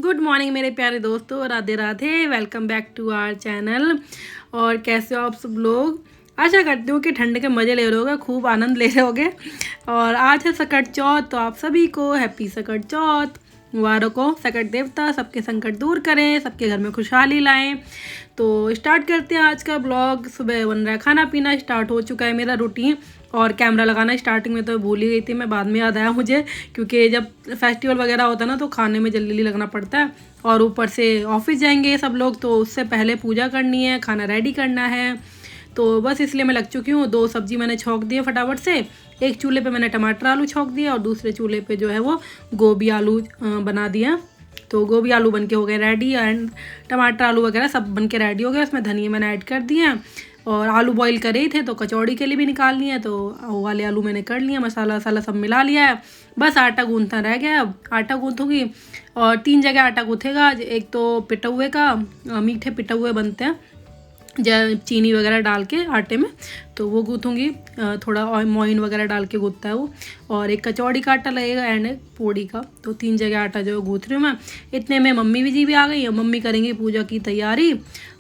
Good morning मेरे प्यारे दोस्तों, Radhe Radhe. Welcome back to our channel. और कैसे हो आप सब लोग? आशा करती हूँ कि ठंड के मज़े ले रहे होगे, खूब आनंद ले रहे होगे। और आज है सकट चौथ, तो आप सभी को हैप्पी सकट चौथ मुबारक हो। सकट देवता सबके संकट दूर करें, सबके घर में खुशहाली लाएं। तो स्टार्ट करते हैं आज का ब्लॉग। सुबह बन रहा है खाना पीना, स्टार्ट हो चुका है मेरा रूटीन। और कैमरा लगाना स्टार्टिंग में तो भूल ही गई थी मैं, बाद में याद आया मुझे, क्योंकि जब फेस्टिवल वगैरह होता है ना तो खाने में जल्दी जल्दी लगना पड़ता है। और ऊपर से ऑफिस जाएंगे सब लोग, तो उससे पहले पूजा करनी है, खाना रेडी करना है। तो बस इसलिए मैं लग चुकी हूँ। 2 सब्जी मैंने छौंक दी है फटाफट से। एक चूल्हे पे मैंने टमाटर आलू छौंक दिया और दूसरे चूल्हे पे जो है वो गोभी आलू बना दिया। तो गोभी आलू बन के हो गए रेडी, एंड टमाटर आलू वगैरह सब बन के रेडी हो गए। उसमें धनिया मैंने ऐड कर दिए हैं। और आलू बॉईल करे ही थे तो कचौड़ी के लिए भी निकाल लिए, तो वो वाले आलू मैंने कर लिए। मसाला वसाला सब मिला लिया है, बस आटा गूंथना रह गया है। अब आटा गूंथूंगी। और 3 जगह आटा गूँथेगा आज। एक तो पिटा हुए का, मीठे पिटा हुए बनते हैं चीनी वगैरह डाल के आटे में, तो वो गूँथूँगी। थोड़ा मोइन वगैरह डाल के गूँथता है वो। और एक कचौड़ी का आटा लगेगा एंड एक पूड़ी का। तो 3 जगह आटा जो गूँथ रही हूँ मैं। इतने में मम्मी जी भी आ गई है। मम्मी करेंगी पूजा की तैयारी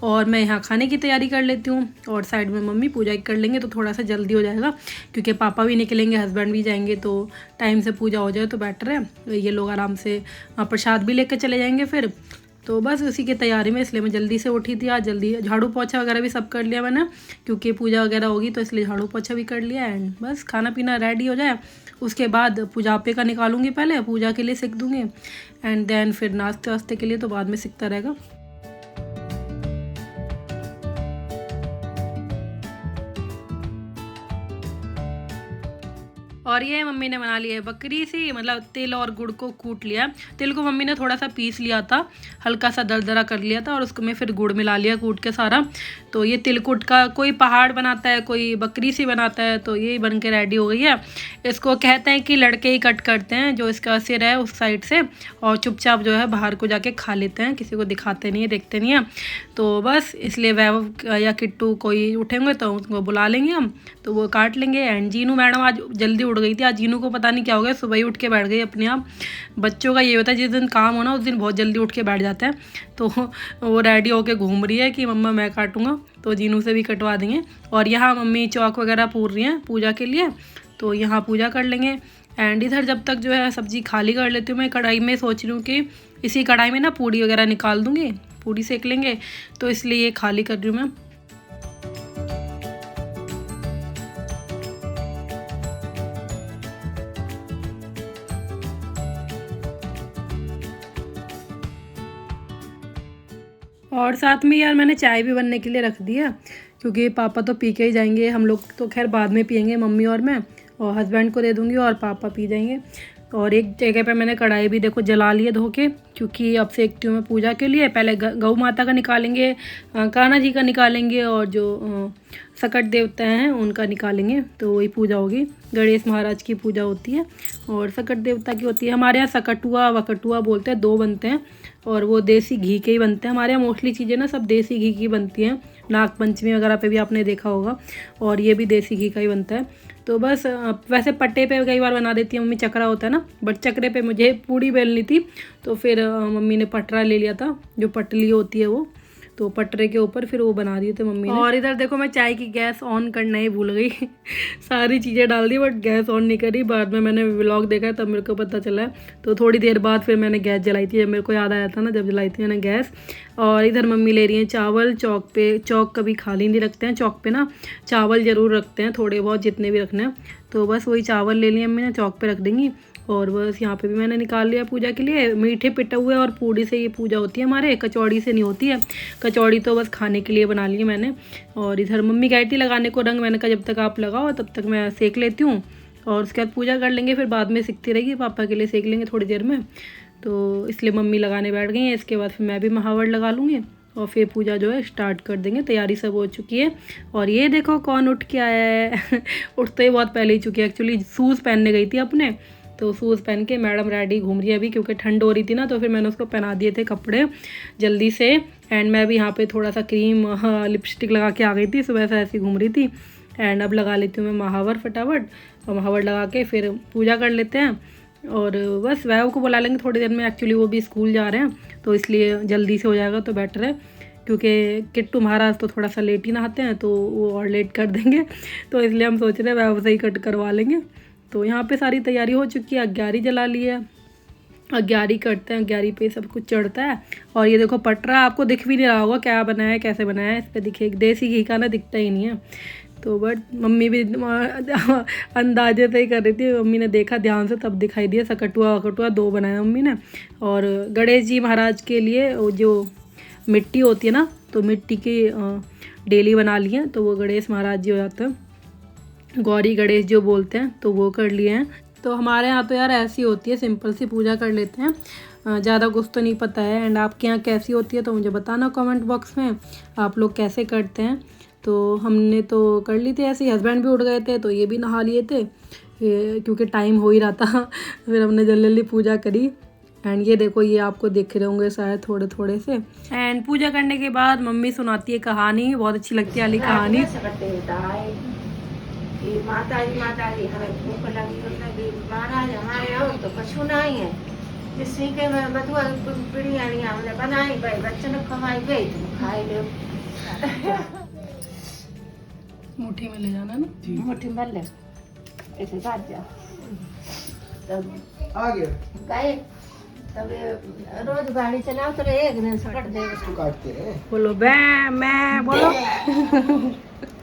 और मैं यहाँ खाने की तैयारी कर लेती हूँ। और साइड में मम्मी पूजा कर लेंगे तो थोड़ा सा जल्दी हो जाएगा, क्योंकि पापा भी निकलेंगे, हस्बैंड भी जाएंगे, तो टाइम से पूजा हो जाए तो बेटर है। ये लोग आराम से प्रसाद भी लेकर चले जाएंगे फिर। तो बस उसी की तैयारी में, इसलिए मैं जल्दी से उठी थी आज। जल्दी झाड़ू पोछा वगैरह भी सब कर लिया मैंने, क्योंकि पूजा वगैरह होगी, तो इसलिए झाड़ू पोछा भी कर लिया। एंड बस खाना पीना रेडी हो जाए, उसके बाद पूजा पे का निकालूंगी, पहले पूजा के लिए सीख दूंगी। एंड देन फिर नाश्ते वास्ते के लिए तो बाद में सीखता रहेगा। और ये मम्मी ने बना ली है बकरी सी, मतलब तिल और गुड़ को कूट लिया। तिल को मम्मी ने थोड़ा सा पीस लिया था, हल्का सा दरदरा कर लिया था, और उसको में फिर गुड़ मिला लिया कूट के सारा। तो ये तिलकुट का कोई पहाड़ बनाता है, कोई बकरी सी बनाता है, तो ये बन के रेडी हो गई है। इसको कहते हैं कि लड़के ही कट करते हैं, जो इसका सिर है उस साइड से, और चुपचाप जो है बाहर को जाके खा लेते हैं, किसी को दिखाते नहीं है, देखते नहीं है। तो बस इसलिए वैभव या किट्टू कोई उठेंगे तो उनको बुला लेंगे हम, तो वो काट लेंगे। एंड जीनू मैडम आज जल्दी उठ गई थी। आज जीनू को पता नहीं क्या हो गया, सुबह ही उठ के बैठ गई अपने आप। बच्चों का ये होता है, जिस दिन काम हो ना उस दिन बहुत जल्दी उठ के बैठ जाते हैं। तो वो रेडी होके घूम रही है कि मम्मा मैं काटूंगा, तो जीनू से भी कटवा देंगे। और यहाँ मम्मी चौक वगैरह पूर रही हैं पूजा के लिए, तो यहाँ पूजा कर लेंगे। एंड इधर जब तक जो है सब्जी खाली कर लेती हूँ मैं। कढ़ाई में सोच रही हूँ कि इसी कढ़ाई में ना पूड़ी वगैरह निकाल दूँगी, पूड़ी सेक लेंगे, तो इसलिए ये खाली कर रही हूँ मैं। और साथ में यार मैंने चाय भी बनने के लिए रख दिया, क्योंकि पापा तो पी के ही जाएंगे, हम लोग तो खैर बाद में पियेंगे, मम्मी और मैं। और हस्बैंड को दे दूँगी और पापा पी जाएंगे। और एक जगह पे मैंने कढ़ाई भी देखो जला लिए धो के, क्योंकि अब सेकती हूँ मैं पूजा के लिए। पहले गौ माता का निकालेंगे, कान्हा जी का निकालेंगे, और जो सकट देवता हैं उनका निकालेंगे, तो वही पूजा होगी। गणेश महाराज की पूजा होती है और सकट देवता की होती है। हमारे यहाँ सकटुआ वकटुआ बोलते हैं, 2 बनते हैं, और वो देसी घी के ही बनते हैं। हमारे यहाँ मोस्टली चीज़ें ना सब देसी घी की बनती हैं। नाग पंचमी वगैरह पे भी आपने देखा होगा, और ये भी देसी घी का ही बनता है। तो बस वैसे पट्टे पे कई बार बना देती है मम्मी, चक्रा होता है ना, बट चक्रे पे मुझे पूड़ी बेलनी थी, तो फिर मम्मी ने पटरा ले लिया था, जो पटली होती है वो, तो पटरे के ऊपर फिर वो बना दिए थे मम्मी ने। और इधर देखो मैं चाय की गैस ऑन करना ही भूल गई सारी चीज़ें डाल दी बट गैस ऑन नहीं करी। बाद में मैंने व्लॉग देखा तब मेरे को पता चला है, तो थोड़ी देर बाद फिर मैंने गैस जलाई थी, जब मेरे को याद आया था ना, जब जलाई थी मैंने गैस। और इधर मम्मी ले रही हैं चावल चौक पे। चौक कभी खाली नहीं रखते हैं, चौक पे ना चावल ज़रूर रखते हैं, थोड़े बहुत जितने भी रखने हैं। तो बस वही चावल ले लिए मम्मी ने, चौक पे रख देंगी। और बस यहाँ पे भी मैंने निकाल लिया पूजा के लिए। मीठे पिटे हुए और पूड़ी से ये पूजा होती है हमारे, कचौड़ी से नहीं होती है। कचौड़ी तो बस खाने के लिए बना ली मैंने। और इधर मम्मी कहती लगाने को रंग, मैंने कहा जब तक आप लगाओ तब तक मैं सेक लेती हूँ, और उसके बाद पूजा कर लेंगे, फिर बाद में सीखती रहेगी, पापा के लिए सेक लेंगे थोड़ी देर में। तो इसलिए मम्मी लगाने बैठ गई हैं। इसके बाद फिर मैं भी महावर लगा लूँगी, और फिर पूजा जो है स्टार्ट कर देंगे। तैयारी सब हो चुकी है। और ये देखो कौन उठ के आया है उठ तो ही बहुत पहले ही चुकी है। एक्चुअली शूज़ पहनने गई थी अपने, तो शूज़ पहन के मैडम रेडी घूम रही है अभी, क्योंकि ठंड हो रही थी ना, तो फिर मैंने उसको पहना दिए थे कपड़े जल्दी से। एंड मैं भी यहाँ पे थोड़ा सा क्रीम लिपस्टिक लगा के आ गई थी, सुबह से ऐसी घूम रही थी। एंड अब लगा लेती हूँ मैं महावर फटाफट, और महावर लगा के फिर पूजा कर लेते हैं। और बस वैव को बुला लेंगे थोड़ी देर में, एक्चुअली वो भी स्कूल जा रहे हैं तो इसलिए जल्दी से हो जाएगा तो बेटर है, क्योंकि किट्टू महाराज तो थोड़ा सा लेट ही नहाते हैं तो वो और लेट कर देंगे, तो इसलिए हम सोच रहे हैं वैव से ही कट करवा लेंगे। तो यहाँ पे सारी तैयारी हो चुकी है, 11 जला ली है, 11 कटते हैं, 11 पे सब कुछ चढ़ता है। और ये देखो पटरा, आपको दिख भी नहीं रहा होगा क्या बनाया है कैसे बनाया है, इस पर दिखे देसी घी का ना दिखता ही नहीं है। तो बट मम्मी भी अंदाजे से ही कर रही थी, मम्मी ने देखा ध्यान से तब दिखाई दिया। सकटुआ वकटुआ 2 बनाया मम्मी ने। और गणेश जी महाराज के लिए वो जो मिट्टी होती है ना, तो मिट्टी की डेली बना ली है, तो वो गणेश महाराज जी हो जाते हैं, गौरी गणेश जो बोलते हैं, तो वो कर लिए हैं। तो हमारे यहाँ तो यार ऐसी होती है, सिंपल सी पूजा कर लेते हैं, ज़्यादा कुछ तो नहीं पता है। एंड आपके यहाँ कैसी होती है तो मुझे बताना कमेंट बॉक्स में, आप लोग कैसे करते हैं। तो हमने तो कर ली थी ऐसे ही, हस्बैंड भी उठ गए थे तो ये भी नहा लिए थे क्योंकि टाइम हो ही रहा था। फिर हमने जल्दी जल्दी पूजा करी। एंड ये देखो, ये आपको दिख रहे होंगे शायद थोड़े थोड़े से। एंड पूजा करने के बाद मम्मी सुनाती है कहानी, बहुत अच्छी लगती है वाली कहानी। माता जी हमें भूख लगी महाराज हमारे आओ तो कछु नहीं है, इसी के में बधुआ बिरयानी हमने बनाई, भाई बच्चे ने खवाई गई तुम खाई लो। मुट्ठी में ले जाना ना, मुट्ठी में ले ऐसे काट जा तब आ गया गए। तब रोज गाड़ी चलाओ तो एक दिन से कट दे इसको काटते हैं। बोलो बै मैं बोलो।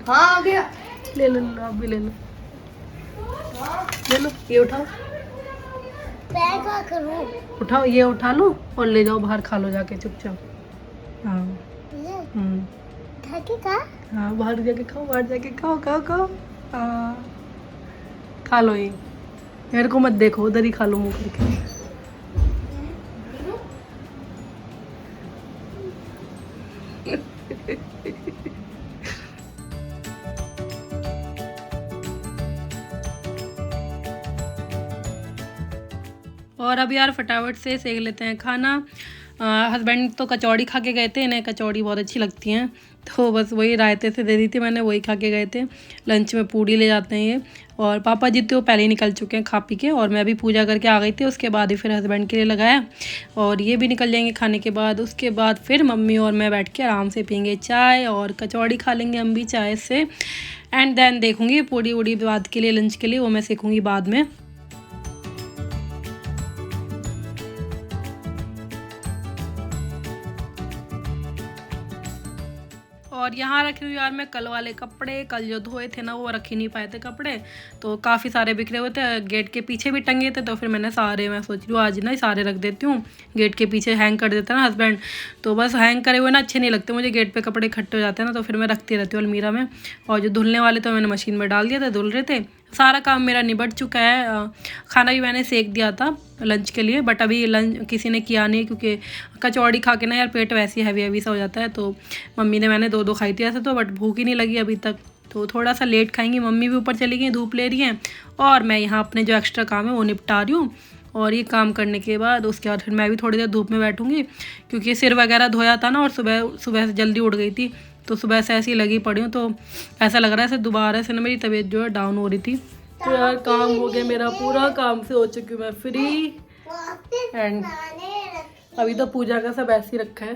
हाँ आ गया, ले लो आप भी ले लो, ले लो ये उठाओ, उठाओ ये उठा लो और ले जाओ बाहर खा लो जाके चुपचाप। हाँ हाँ बाहर जाके खाओ, बाहर जाके खाओ खाओ खाओ। हाँ खा लो, ये मेरे को मत देखो, उधर ही खा लो मुँह करके। और अब यार फटाफट से सेक लेते हैं खाना। हस्बैंड तो कचौड़ी खा के गए थे, इन्हें कचौड़ी बहुत अच्छी लगती हैं, तो बस वही रायते से दे दी थी मैंने, वही खा के गए थे। लंच में पूड़ी ले जाते हैं ये। और पापा जी तो पहले ही निकल चुके हैं खा पी के, और मैं भी पूजा करके आ गई थी, उसके बाद ही फिर हस्बैंड के लिए लगाया, और ये भी निकल जाएंगे खाने के बाद। उसके बाद फिर मम्मी और मैं बैठ के आराम से पियेंगे चाय और कचौड़ी खा लेंगे हम भी चाय से। एंड देन देखूँगी पूड़ी वूड़ी बाद के लिए, लंच के लिए, वो मैं सीखूँगी बाद में। और यहाँ रख रही हूँ यार मैं कल वाले कपड़े, कल जो धोए थे ना वो रख ही नहीं पाए थे कपड़े, तो काफ़ी सारे बिखरे हुए थे, गेट के पीछे भी टंगे थे, तो फिर मैं सोच रही हूँ आज ना सारे रख देती हूँ, गेट के पीछे हैंग कर देता है ना हस्बैंड, तो बस हैंग करे हुए ना अच्छे नहीं लगते मुझे, गेट पे कपड़े इकट्ठे हो जाते हैं ना, तो फिर मैं रखती रहती हूँ अलमीरा में। और जो धुलने वाले तो मैंने मशीन में डाल दिया था, धुल रहे थे। सारा काम मेरा निबट चुका है। खाना भी मैंने सेक दिया था लंच के लिए, बट अभी लंच किसी ने किया नहीं, क्योंकि कचौड़ी खा के ना यार पेट वैसे ही हैवी सा हो जाता है, तो मम्मी ने मैंने 2 खाई थी ऐसे तो, बट भूख ही नहीं लगी अभी तक, तो थोड़ा सा लेट खाएंगी। मम्मी भी ऊपर चली गई, धूप ले रही हैं, और मैं यहाँ अपने जो एक्स्ट्रा काम है वो निपटा रही हूँ। और ये काम करने के बाद उसके बाद फिर मैं भी थोड़ी देर धूप में बैठूँगी, क्योंकि सिर वगैरह धोया था ना, और सुबह से जल्दी उठ गई थी, तो सुबह से ऐसी लगी पड़ी हूँ, तो ऐसा लग रहा है ऐसे दोबारा से ना मेरी तबीयत जो है डाउन हो रही थी। तो यार काम हो गया मेरा पूरा, काम से हो चुकी हूँ मैं फ्री। एंड अभी तो पूजा का सब ऐसे ही रखा है,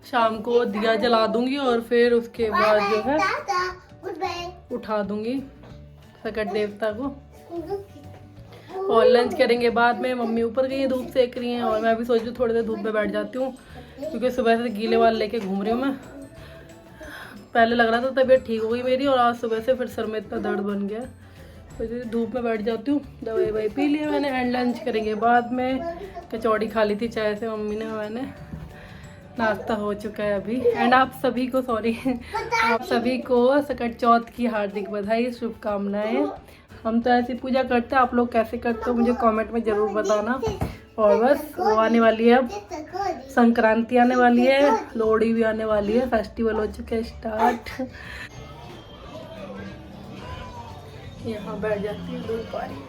शाम को दिया जला दूंगी और फिर उसके बाद जो है उठा दूंगी सकट देवता को, और लंच करेंगे बाद में। मम्मी ऊपर गई है, धूप सेक रही हैं, और मैं भी सोच रही हूँ थोड़ी देर धूप में बैठ जाती हूँ, क्योंकि सुबह से गीले वाल लेके घूम रही हूँ मैं। पहले लग रहा था तबीयत ठीक हो गई मेरी, और आज सुबह से फिर सर में इतना दर्द बन गया, तो धूप में बैठ जाती हूँ। दवाई वही पी ली मैंने, एंड लंच करेंगे बाद में। कचौड़ी खा ली थी चाय से मम्मी ने, मैंने नाश्ता हो चुका है अभी। एंड आप सभी को आप सभी को सकट चौथ की हार्दिक बधाई, शुभकामनाएं। हम तो ऐसी पूजा करते हैं, आप लोग कैसे करते हो मुझे कमेंट में ज़रूर बताना। और बस वो आने वाली है, अब संक्रांति आने वाली है, लोहड़ी भी आने वाली है, फेस्टिवल हो चुके हैं स्टार्ट। यहाँ बैठ जाती है दूध पानी।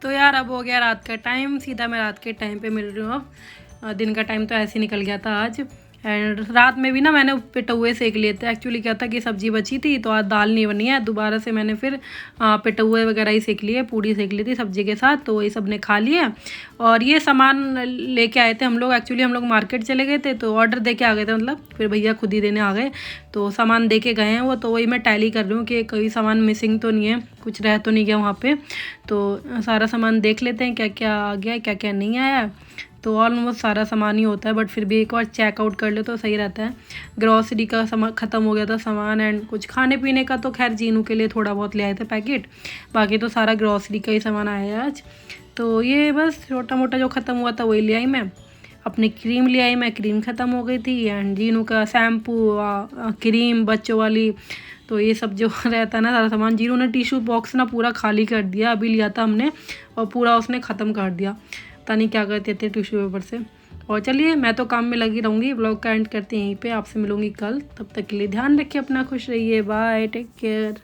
तो यार अब हो गया रात का टाइम, सीधा मैं रात के टाइम पे मिल रही हूँ अब। दिन का टाइम तो ऐसे ही निकल गया था आज। एंड रात में भी ना मैंने पिटौए सेक लिए थे। एक्चुअली क्या था कि सब्ज़ी बची थी तो आज दाल नहीं बनी है, दोबारा से मैंने फिर पिटौए वगैरह ही सेक लिए, पूड़ी सेक ली थी सब्ज़ी के साथ, तो वही सब ने खा लिए। और ये सामान लेके आए थे हम लोग, एक्चुअली हम लोग मार्केट चले गए थे तो ऑर्डर दे के आ गए थे, मतलब फिर भैया खुद ही देने आ गए, तो सामान दे के गए हैं वो। तो वही मैं टैली कर रही हूँ कि कोई सामान मिसिंग तो नहीं है, कुछ रह तो नहीं गया वहाँ पे। तो सारा सामान देख लेते हैं क्या क्या आ गया क्या क्या नहीं आया। तो ऑलमोस्ट सारा सामान ही होता है, बट फिर भी एक बार चेकआउट कर ले तो सही रहता है। ग्रॉसरी का सामान ख़त्म हो गया था सामान, एंड कुछ खाने पीने का तो खैर जीनू के लिए थोड़ा बहुत ले आए थे पैकेट, बाकी तो सारा ग्रॉसरी का ही सामान आया है आज। तो ये बस छोटा मोटा जो ख़त्म हुआ था वही ले आई मैं। अपनी क्रीम ले आई मैं, क्रीम ख़त्म हो गई थी, एंड जीनू का शैम्पू क्रीम बच्चों वाली, तो ये सब जो रहता है ना सारा सामान। जीनू ने टिश्यू बॉक्स ना पूरा खाली कर दिया, अभी लिया था हमने और पूरा उसने ख़त्म कर दिया, पता नहीं क्या करते थे टिश्यू पेपर से। और चलिए मैं तो काम में लगी रहूँगी, व्लॉग का एंड करते हैं यहीं पे, आपसे मिलूँगी कल, तब तक के लिए ध्यान रखिए अपना, खुश रहिए, बाय, टेक केयर।